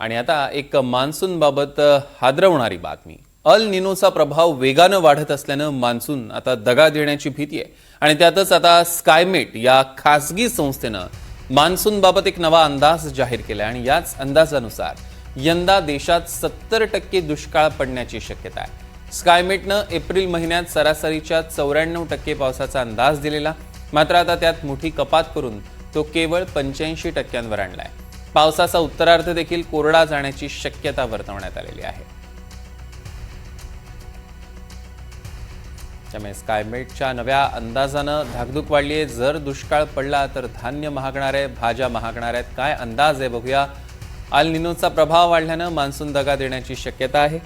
आणि आता एक मान्सून बाबत हादरवणारी बातमी। अल निनोचा प्रभाव वेगाने वाढत असल्याने मान्सून आता दगा देण्याची भीती आहे। आणि त्यातच आता स्कायमेट या खासगी संस्थेने मान्सून बाबत एक नवा अंदाज जाहीर केला आणि याच अंदाजानुसार यंदा देशात 70% दुष्काळ पडण्याची शक्यता आहे। स्कायमेटने एप्रिल महिन्यात सरासरीच्या 94% पावसाचा अंदाज दिलेला, मात्र आता त्यात मोठी कपात करून तो केवळ 85%वर आणलाय। पावसाचा उत्तरार्ध देखील कोरडा जाण्याची शक्यता वर्तवण्यात आलेली आहे। त्यामुळे स्कायमेटच्या नव्या अंदाजाने धाकधूक वाढली आहे। जर दुष्काळ पडला तर धान्य महागणार आहे, भाज्या महागणार आहेत। काय अंदाज आहे बघूया। अल निनोचा प्रभाव वाढल्याने मान्सून दगा देण्याची शक्यता आहे।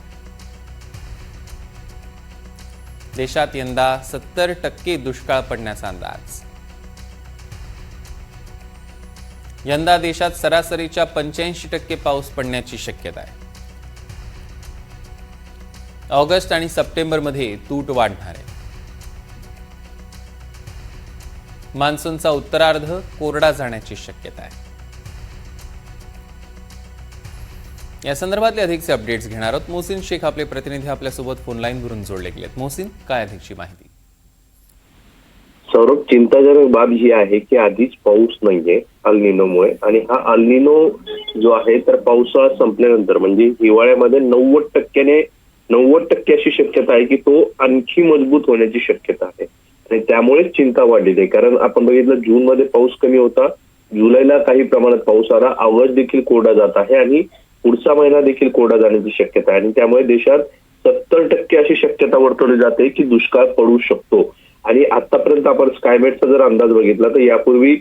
देशात यंदा 70% दुष्काळ पडण्याचा अंदाज। यंदा देशात सरासरीच्या 85% पाऊस पडण्याची शक्यता आहे। ऑगस्ट आणि सप्टेंबरमध्ये तूट वाढणार आहे। मान्सूनचा उत्तरार्ध कोरडा जाण्याची शक्यता आहे। या संदर्भातले अधिकचे अपडेट्स घेणार आहोत। मोहसिन शेख आपले प्रतिनिधी आपल्यासोबत फोन लाईनवरून जोडले गेलेत। मोहसिन, काय अधिकची माहिती? सौरभ, चिंताजनक बाब ही आहे की आधीच पाऊस नाहीये अल निनोमुळे, आणि हा अल निनो जो आहे तर पावसाळा संपल्यानंतर म्हणजे हिवाळ्यामध्ये 90% अशी शक्यता आहे की तो आणखी मजबूत होण्याची शक्यता आहे। आणि त्यामुळेच चिंता वाढलेली आहे, कारण आपण बघितलं जून मध्ये पाऊस कमी होता, जुलैला काही प्रमाणात पाऊस आला, ऑगस्ट देखील कोरडा जात आहे आणि पुढचा महिना देखील कोरडा जाण्याची शक्यता आहे। आणि त्यामुळे देशात 70% अशी शक्यता वर्तवली जाते की दुष्काळ पडू शकतो। आणि आतापर्यंत आपण स्कायमेटचा जर अंदाज बघितला तर यापूर्वी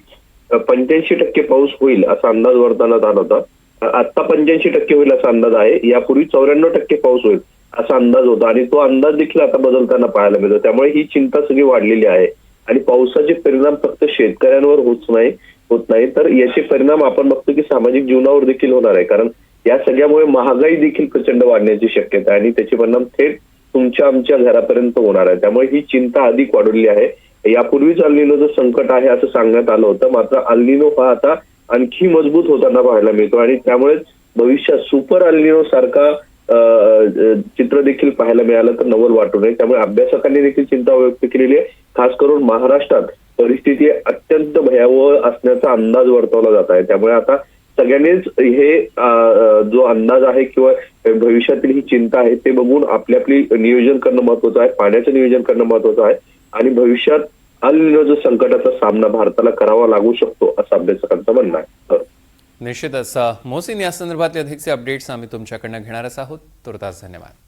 85% पाऊस होईल असा अंदाज वर्तवण्यात आला होता। आता 85% होईल असा अंदाज आहे। यापूर्वी 94% पाऊस होईल असा अंदाज होता आणि तो अंदाज देखील आता बदलताना पाहायला मिळतो। त्यामुळे ही चिंता सगळी वाढलेली आहे आणि पावसाचे परिणाम फक्त शेतकऱ्यांवर होत नाही तर याचे परिणाम आपण बघतो की सामाजिक जीवनावर देखील होणार आहे, कारण या सगळ्यामुळे महागाई देखील प्रचंड वाढण्याची शक्यता आहे आणि त्याचे परिणाम थेट तुमच्या आमच्या घरापर्यंत होणार आहे। त्यामुळे ही चिंता अधिक वाढवली आहे। यापूर्वीच अल निनोचं संकट आहे असं सांगण्यात आलं होतं, मात्र अल निनो हा आता आणखी मजबूत होताना पाहायला मिळतो आणि त्यामुळे भविष्यात सुपर अल निनो सारखा चित्र देखील पाहायला मिळालं तर नवल वाटू नये। त्यामुळे अभ्यासकांनी देखील चिंता व्यक्त केलेली आहे। खास करून महाराष्ट्रात परिस्थिती अत्यंत भयावह असण्याचा अंदाज वर्तवला जात आहे। त्यामुळे आता सगळ्यांनीच हे जो अंदाज आहे किंवा भविष्यातील ही चिंता आहे ते बघून आपली नियोजन करणं महत्वाचं आहे, पाण्याचं नियोजन करणं महत्वाचं आहे आणि भविष्यात अल निनो संकटाचा सामना भारताला करावा लागू शकतो असं अभ्यासकांचं म्हणणं आहे। निश्चितच मोहसिन, या संदर्भातले अधिकचे अपडेट्स आम्ही तुमच्याकडनं घेणारच आहोत। तुर्तास धन्यवाद।